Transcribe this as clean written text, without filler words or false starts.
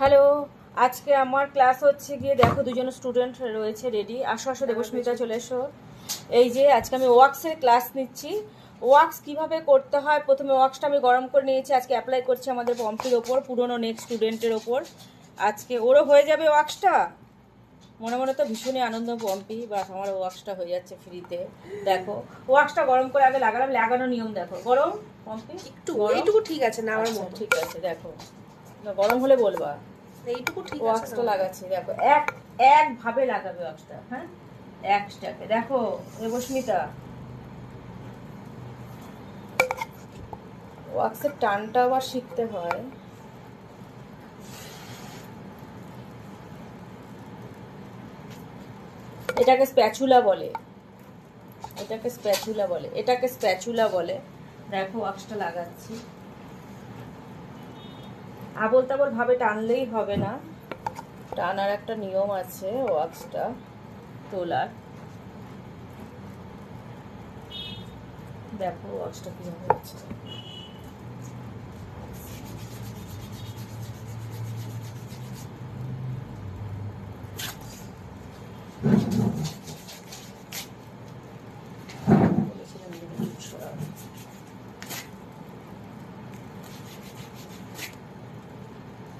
Hello, আজকে আমার class হচ্ছে গিয়ে দেখো দুজন স্টুডেন্ট রয়েছে রেডি। আসো আসো দেবস্মিতা, চলে এসো। এই যে আজকে আমি ওয়াক্সের ক্লাস নিচ্ছি। ওয়াক্স কিভাবে করতে হয়, প্রথমে ওয়াক্সটা আমি গরম করে নিয়েছি, আজকে অ্যাপ্লাই করছি আমাদের পম্পির ওপর, পুরনো নেক্সট স্টুডেন্টের ওপর। আজকে ওরও হয়ে যাবে ওয়াক্সটা। মনে মনে তো ভীষণই আনন্দ পম্পি, বা আমার ওয়াক্সটা হয়ে যাচ্ছে ফ্রিতে। দেখো ওয়াক্সটা গরম করে আগে লাগালাম, লাগানো নিয়ম দেখো। গরম পম্পি একটু এইটুকু ঠিক আছে না? আমার মতো ঠিক আছে, দেখো গরম হলে বলবা। এইটুকু ঠিক আছে। ওয়াক্সটা লাগাচ্ছি, দেখো একভাবে লাগাবে ওয়াক্সটা। হ্যাঁ, একটাকে দেখো দেবস্মিতা, ওয়াক্সের টানটা আবার শিখতে হয়। এটাকে স্প্যাচুলা বলে, এটাকে স্প্যাচুলা বলে, এটাকে স্প্যাচুলা বলে। দেখো ওয়াক্সটা লাগাচ্ছি, আবল তাবল ভাবে টানলেই হবে না, টানার একটা নিয়ম আছে ওয়াক্সটা তোলার। দেখো ওয়াক্সটা কিভাবে হচ্ছে।